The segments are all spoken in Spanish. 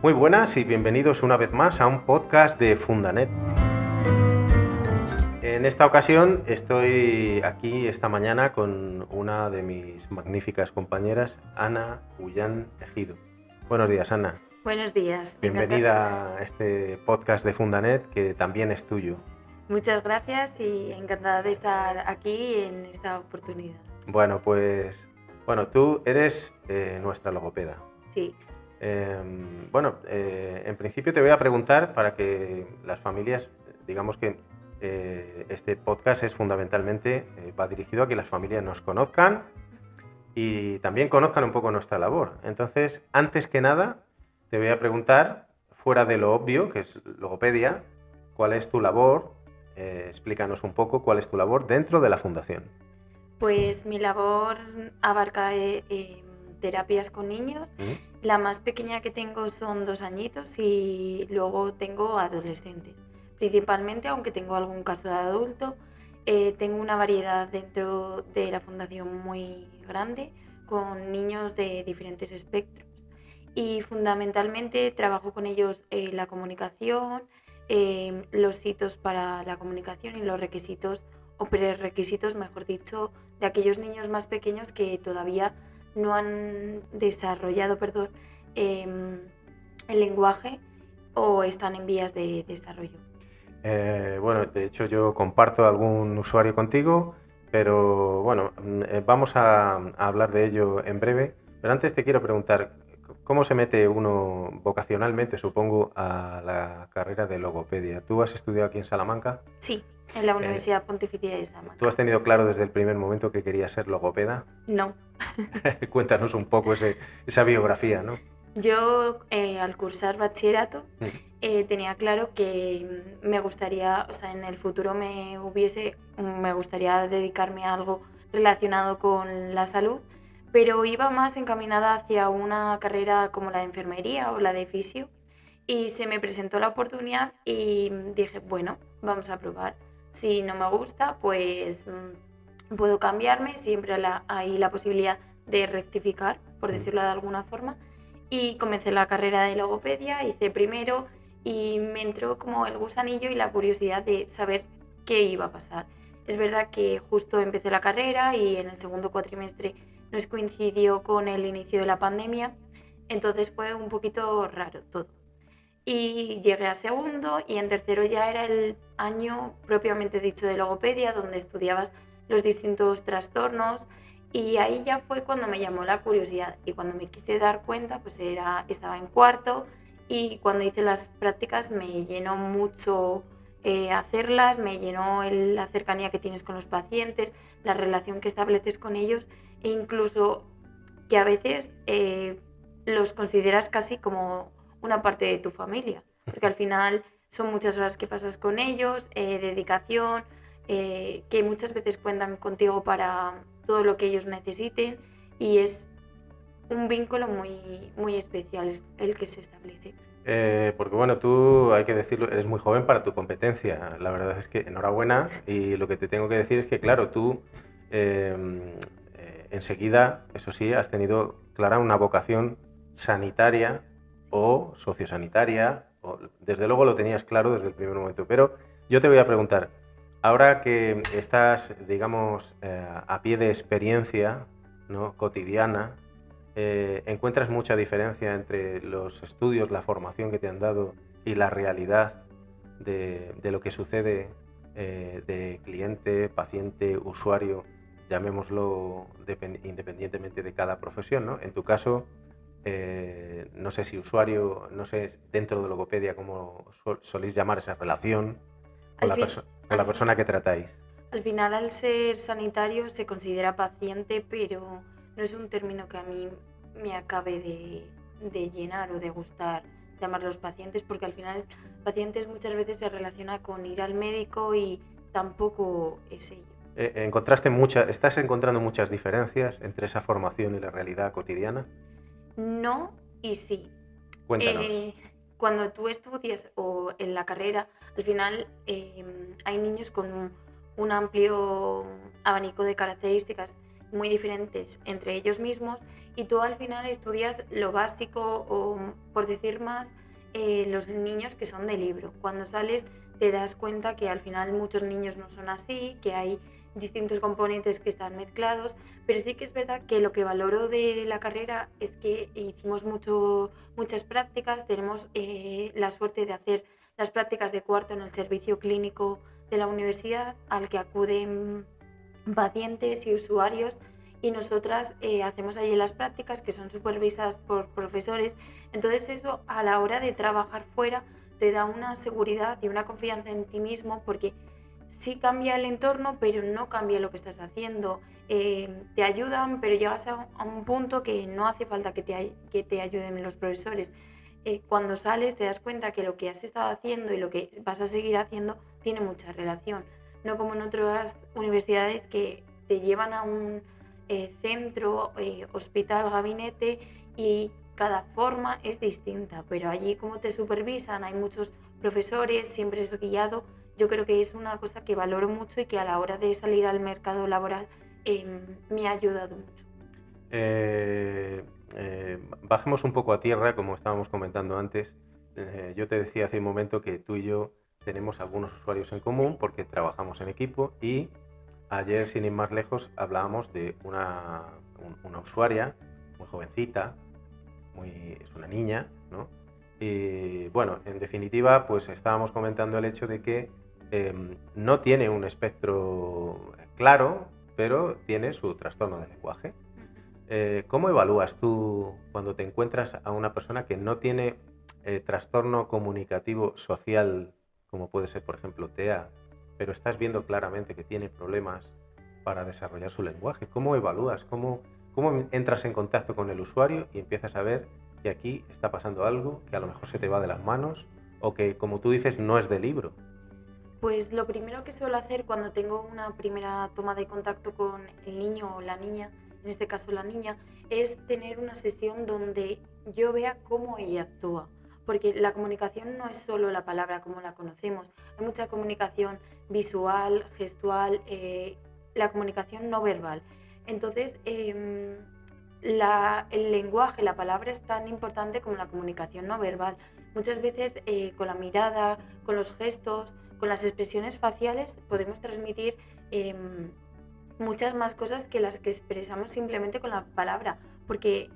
Muy buenas y bienvenidos una vez más a un podcast de Fundanet. En esta ocasión estoy aquí esta mañana con una de mis magníficas compañeras, Ana Ullán Ejido. Buenos días, Ana. Buenos días. Bienvenida a este podcast de Fundanet que también es tuyo. Muchas gracias y encantada de estar aquí en esta oportunidad. Bueno, tú eres nuestra logopeda. Sí. En principio te voy a preguntar para que las familias, digamos que este podcast es fundamentalmente, va dirigido a que las familias nos conozcan y también conozcan un poco nuestra labor. Entonces, antes que nada, te voy a preguntar, fuera de lo obvio, que es logopedia, ¿cuál es tu labor? Explícanos un poco cuál es tu labor dentro de la fundación. Pues mi labor abarca terapias con niños. La más pequeña que tengo son 2 añitos y luego tengo adolescentes. Principalmente, aunque tengo algún caso de adulto, tengo una variedad dentro de la fundación muy grande con niños de diferentes espectros. Y fundamentalmente trabajo con ellos la comunicación, los hitos para la comunicación y los requisitos o prerequisitos, mejor dicho, de aquellos niños más pequeños que todavía no han desarrollado, el lenguaje o están en vías de desarrollo. De hecho yo comparto algún usuario contigo, pero vamos a hablar de ello en breve. Pero antes te quiero preguntar, ¿cómo se mete uno vocacionalmente, supongo, a la carrera de logopedia? ¿Tú has estudiado aquí en Salamanca? Sí, en la Universidad Pontificia de Salamanca. ¿Tú has tenido claro desde el primer momento que querías ser logopeda? No. Cuéntanos un poco esa biografía, ¿no? Yo, al cursar bachillerato, tenía claro que me gustaría, o sea, en el futuro me gustaría dedicarme a algo relacionado con la salud, pero iba más encaminada hacia una carrera como la de enfermería o la de fisio, y se me presentó la oportunidad y dije, bueno, vamos a probar. Si no me gusta, pues puedo cambiarme, siempre hay la posibilidad de rectificar, por decirlo de alguna forma. Y comencé la carrera de logopedia, hice primero y me entró como el gusanillo y la curiosidad de saber qué iba a pasar. Es verdad que justo empecé la carrera y en el segundo cuatrimestre nos coincidió con el inicio de la pandemia, entonces fue un poquito raro todo. Y llegué a segundo y en tercero ya era el año propiamente dicho de logopedia, donde estudiabas los distintos trastornos. Y ahí ya fue cuando me llamó la curiosidad y cuando me quise dar cuenta, pues estaba en cuarto y cuando hice las prácticas me llenó mucho hacerlas, me llenó la cercanía que tienes con los pacientes, la relación que estableces con ellos e incluso que a veces los consideras casi como una parte de tu familia, porque al final son muchas horas que pasas con ellos, dedicación, que muchas veces cuentan contigo para todo lo que ellos necesiten y es un vínculo muy, muy especial el que se establece. Porque tú, hay que decirlo, eres muy joven para tu competencia. La verdad es que enhorabuena y lo que te tengo que decir es que, claro, tú enseguida, eso sí, has tenido clara una vocación sanitaria o sociosanitaria, desde luego lo tenías claro desde el primer momento, pero yo te voy a preguntar, ahora que estás, digamos, a pie de experiencia, ¿no?, cotidiana, ¿encuentras mucha diferencia entre los estudios, la formación que te han dado y la realidad de lo que sucede de cliente, paciente, usuario, llamémoslo independientemente de cada profesión, ¿no? En tu caso, no sé si usuario, no sé dentro de logopedia cómo soléis llamar esa relación con la persona que tratáis. Al final, al ser sanitario se considera paciente, pero no es un término que a mí me acabe de llenar o de gustar llamar los pacientes, porque al final pacientes muchas veces se relaciona con ir al médico y tampoco es ello. ¿Estás encontrando muchas diferencias entre esa formación y la realidad cotidiana? No y sí. Cuéntanos. Cuando tú estudias o en la carrera, al final hay niños con un amplio abanico de características muy diferentes entre ellos mismos y tú al final estudias lo básico o, por decir más, los niños que son de libro. Cuando sales te das cuenta que al final muchos niños no son así, que hay distintos componentes que están mezclados, pero sí que es verdad que lo que valoro de la carrera es que hicimos muchas prácticas, tenemos la suerte de hacer las prácticas de cuarto en el servicio clínico de la universidad al que acuden pacientes y usuarios y nosotras hacemos allí las prácticas que son supervisadas por profesores, entonces eso a la hora de trabajar fuera te da una seguridad y una confianza en ti mismo porque sí cambia el entorno pero no cambia lo que estás haciendo, te ayudan pero llegas a un punto que no hace falta que te ayuden los profesores. Cuando sales te das cuenta que lo que has estado haciendo y lo que vas a seguir haciendo tiene mucha relación, no como en otras universidades que te llevan a un centro, hospital, gabinete y cada forma es distinta, pero allí como te supervisan, hay muchos profesores, siempre es guiado, yo creo que es una cosa que valoro mucho y que a la hora de salir al mercado laboral me ha ayudado mucho. Bajemos un poco a tierra, como estábamos comentando antes. Yo te decía hace un momento que tú y yo tenemos algunos usuarios en común porque trabajamos en equipo y ayer, sin ir más lejos, hablábamos de una usuaria muy jovencita, es una niña, ¿no? Y bueno, en definitiva, pues estábamos comentando el hecho de que no tiene un espectro claro, pero tiene su trastorno de lenguaje. ¿Cómo evalúas tú cuando te encuentras a una persona que no tiene trastorno comunicativo social, como puede ser, por ejemplo, TEA, pero estás viendo claramente que tiene problemas para desarrollar su lenguaje? ¿Cómo evalúas? ¿Cómo entras en contacto con el usuario y empiezas a ver que aquí está pasando algo que a lo mejor se te va de las manos o que, como tú dices, no es de libro? Pues lo primero que suelo hacer cuando tengo una primera toma de contacto con el niño o la niña, en este caso la niña, es tener una sesión donde yo vea cómo ella actúa. Porque la comunicación no es solo la palabra como la conocemos, hay mucha comunicación visual, gestual, la comunicación no verbal. Entonces, el lenguaje, la palabra es tan importante como la comunicación no verbal. Muchas veces con la mirada, con los gestos, con las expresiones faciales podemos transmitir muchas más cosas que las que expresamos simplemente con la palabra, porque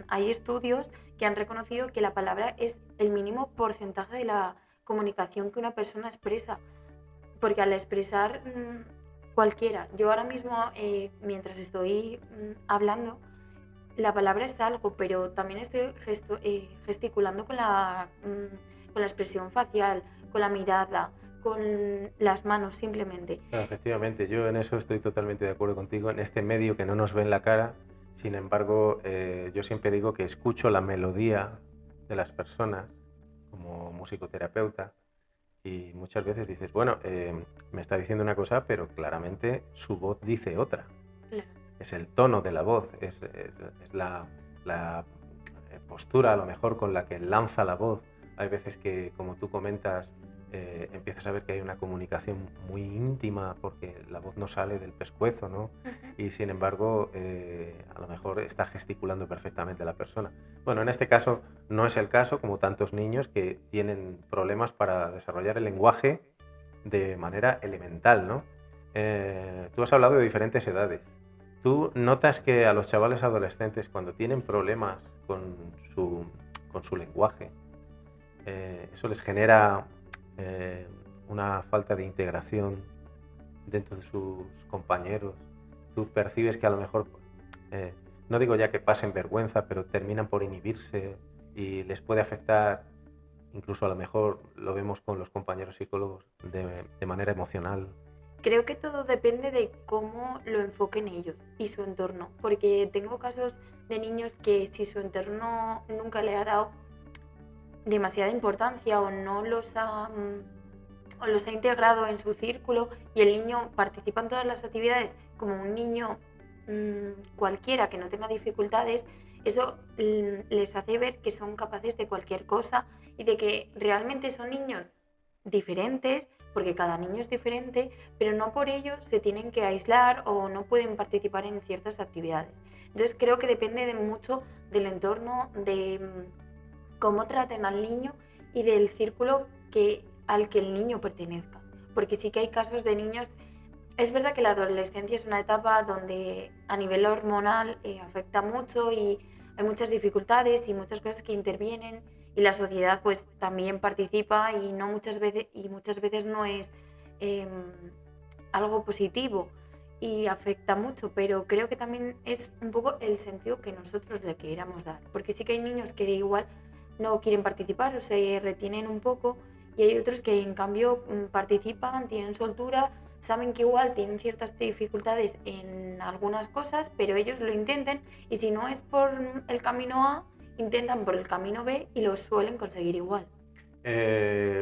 hay estudios que han reconocido que la palabra es el mínimo porcentaje de la comunicación que una persona expresa, porque al expresar cualquiera, yo ahora mismo mientras estoy hablando, la palabra es algo, pero también estoy gesticulando con la expresión facial, con la mirada, con las manos simplemente. Claro, efectivamente, yo en eso estoy totalmente de acuerdo contigo. En este medio que no nos ve en la cara, sin embargo, yo siempre digo que escucho la melodía de las personas como musicoterapeuta y muchas veces dices, bueno, me está diciendo una cosa, pero claramente su voz dice otra. Claro. Es el tono de la voz, es la postura a lo mejor con la que lanza la voz. Hay veces que, como tú comentas, empiezas a ver que hay una comunicación muy íntima porque la voz no sale del pescuezo, ¿no? Y sin embargo, a lo mejor está gesticulando perfectamente la persona. Bueno, en este caso no es el caso, como tantos niños que tienen problemas para desarrollar el lenguaje de manera elemental, ¿no? Tú has hablado de diferentes edades. ¿Tú notas que a los chavales adolescentes, cuando tienen problemas con su lenguaje, eso les genera una falta de integración dentro de sus compañeros? ¿Tú percibes que a lo mejor, no digo ya que pasen vergüenza, pero terminan por inhibirse y les puede afectar, incluso a lo mejor lo vemos con los compañeros psicólogos, de manera emocional? Creo que todo depende de cómo lo enfoquen ellos y su entorno, porque tengo casos de niños que si su entorno nunca le ha dado demasiada importancia o no los ha integrado en su círculo y el niño participa en todas las actividades como un niño cualquiera que no tenga dificultades, eso les hace ver que son capaces de cualquier cosa y de que realmente son niños diferentes, porque cada niño es diferente, pero no por ello se tienen que aislar o no pueden participar en ciertas actividades. Entonces creo que depende de mucho del entorno, de cómo traten al niño y del círculo al que el niño pertenezca. Porque sí que hay casos de niños. Es verdad que la adolescencia es una etapa donde a nivel hormonal afecta mucho y hay muchas dificultades y muchas cosas que intervienen y la sociedad pues también participa y muchas veces no es algo positivo y afecta mucho, pero creo que también es un poco el sentido que nosotros le queramos dar, porque sí que hay niños que igual no quieren participar o se retienen un poco y hay otros que en cambio participan, tienen soltura, saben que igual tienen ciertas dificultades en algunas cosas, pero ellos lo intenten y si no es por el camino A, intentan por el camino B y lo suelen conseguir igual.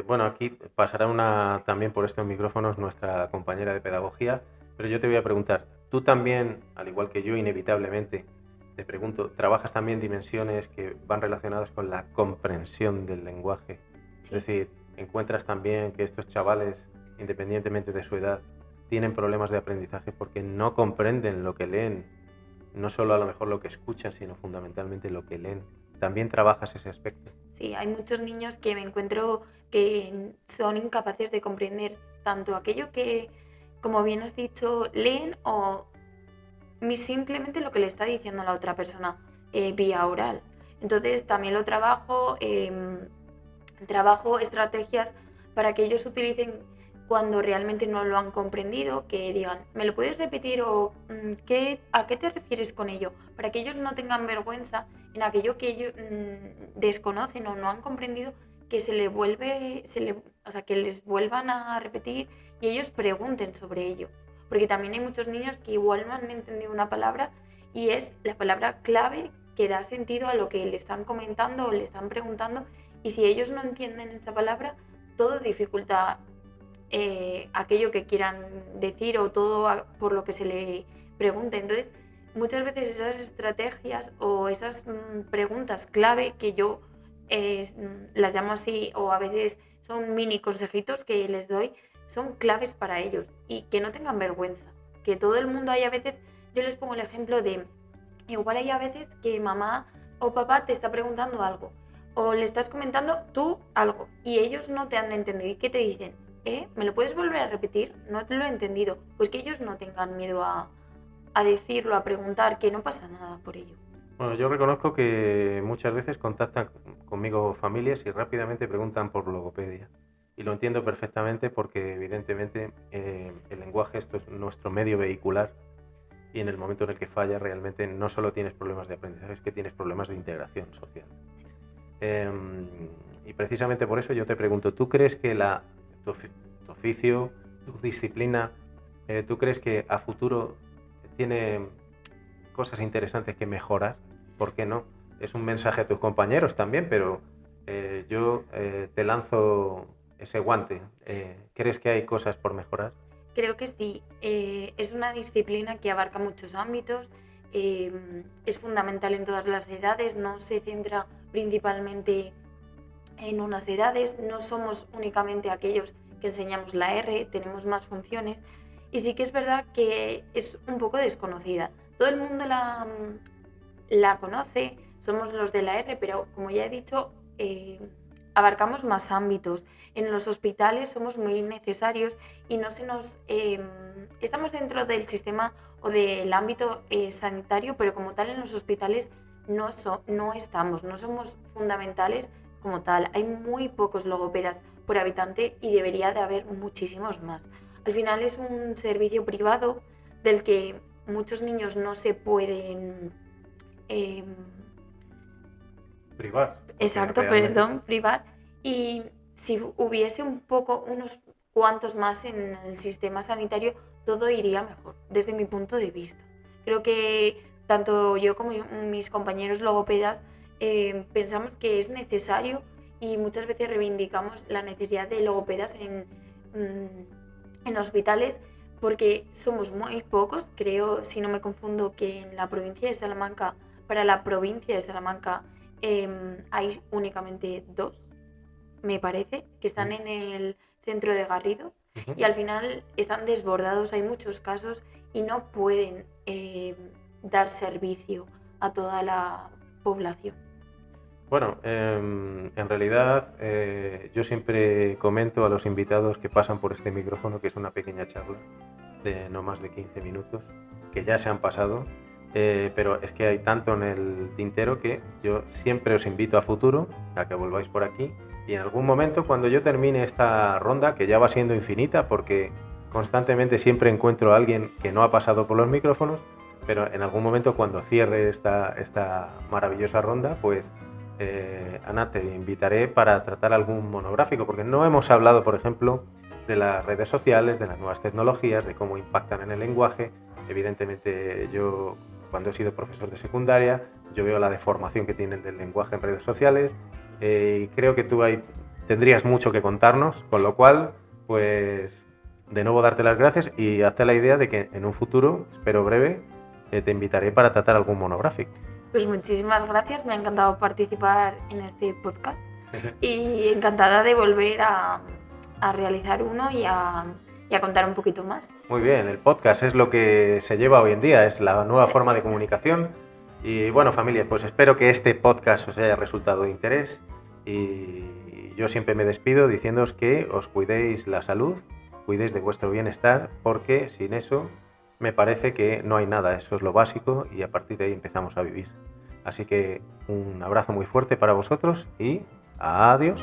Bueno, aquí pasará también por estos micrófonos nuestra compañera de pedagogía, pero yo te voy a preguntar, tú también, al igual que yo, inevitablemente, te pregunto, ¿trabajas también dimensiones que van relacionadas con la comprensión del lenguaje? Sí. Es decir, ¿encuentras también que estos chavales, independientemente de su edad, tienen problemas de aprendizaje porque no comprenden lo que leen? No solo a lo mejor lo que escuchan, sino fundamentalmente lo que leen. ¿También trabajas ese aspecto? Sí, hay muchos niños que me encuentro que son incapaces de comprender tanto aquello que, como bien has dicho, leen o simplemente lo que le está diciendo la otra persona vía oral. Entonces también lo trabajo estrategias para que ellos utilicen cuando realmente no lo han comprendido, que digan, ¿me lo puedes repetir o a qué te refieres con ello? Para que ellos no tengan vergüenza en aquello que ellos desconocen o no han comprendido, que que les vuelvan a repetir y ellos pregunten sobre ello. Porque también hay muchos niños que igual no han entendido una palabra y es la palabra clave que da sentido a lo que le están comentando o le están preguntando, y si ellos no entienden esa palabra, todo dificulta aquello que quieran decir o todo por lo que se le pregunte. Entonces, muchas veces esas estrategias o esas preguntas clave que yo las llamo así, o a veces son mini consejitos que les doy, son claves para ellos y que no tengan vergüenza. Que todo el mundo hay a veces, yo les pongo el ejemplo de, igual hay a veces que mamá o papá te está preguntando algo o le estás comentando tú algo y ellos no te han entendido y que te dicen, ¿me lo puedes volver a repetir? No te lo he entendido. Pues que ellos no tengan miedo a decirlo, a preguntar, que no pasa nada por ello. Bueno, yo reconozco que muchas veces contactan conmigo familias y rápidamente preguntan por logopedia. Y lo entiendo perfectamente porque evidentemente el lenguaje esto es nuestro medio vehicular y en el momento en el que falla realmente no solo tienes problemas de aprendizaje, es que tienes problemas de integración social. Sí. Y precisamente por eso yo te pregunto, ¿tú crees que tu oficio, tu disciplina, tú crees que a futuro tiene cosas interesantes que mejorar? ¿Por qué no? Es un mensaje a tus compañeros también, pero yo te lanzo ese guante. ¿Crees que hay cosas por mejorar? Creo que sí. Es una disciplina que abarca muchos ámbitos, es fundamental en todas las edades, no se centra principalmente en unas edades, no somos únicamente aquellos que enseñamos la R, tenemos más funciones y sí que es verdad que es un poco desconocida. Todo el mundo la conoce, somos los de la R, pero como ya he dicho, abarcamos más ámbitos. En los hospitales somos muy necesarios y no se nos estamos dentro del sistema o del ámbito sanitario, pero como tal en los hospitales no estamos, no somos fundamentales como tal. Hay muy pocos logopedas por habitante y debería de haber muchísimos más. Al final es un servicio privado del que muchos niños no se pueden privar. Exacto, realmente... perdón, privar. Y si hubiese unos cuantos más en el sistema sanitario, todo iría mejor, desde mi punto de vista. Creo que tanto yo como mis compañeros logopedas pensamos que es necesario y muchas veces reivindicamos la necesidad de logopedas en hospitales porque somos muy pocos. Creo, si no me confundo, que en la provincia de Salamanca, para la provincia de Salamanca, hay únicamente 2, me parece, que están en el centro de Garrido, y al final están desbordados, hay muchos casos y no pueden dar servicio a toda la población. Bueno, en realidad yo siempre comento a los invitados que pasan por este micrófono que es una pequeña charla de no más de 15 minutos, que ya se han pasado, pero es que hay tanto en el tintero que yo siempre os invito a futuro a que volváis por aquí y en algún momento cuando yo termine esta ronda, que ya va siendo infinita porque constantemente siempre encuentro a alguien que no ha pasado por los micrófonos, pero en algún momento cuando cierre esta maravillosa ronda, pues Ana, te invitaré para tratar algún monográfico, porque no hemos hablado, por ejemplo, de las redes sociales, de las nuevas tecnologías, de cómo impactan en el lenguaje. Evidentemente yo, cuando he sido profesor de secundaria, yo veo la deformación que tiene el del lenguaje en redes sociales y creo que tú ahí tendrías mucho que contarnos, con lo cual, pues, de nuevo darte las gracias y hazte la idea de que en un futuro, espero breve, te invitaré para tratar algún monográfico. Pues muchísimas gracias, me ha encantado participar en este podcast y encantada de volver a realizar uno y a contar un poquito más. Muy bien, el podcast es lo que se lleva hoy en día, es la nueva forma de comunicación. Y bueno, familia, pues espero que este podcast os haya resultado de interés y yo siempre me despido diciéndoos que os cuidéis la salud, cuidéis de vuestro bienestar, porque sin eso me parece que no hay nada, eso es lo básico y a partir de ahí empezamos a vivir. Así que un abrazo muy fuerte para vosotros y adiós.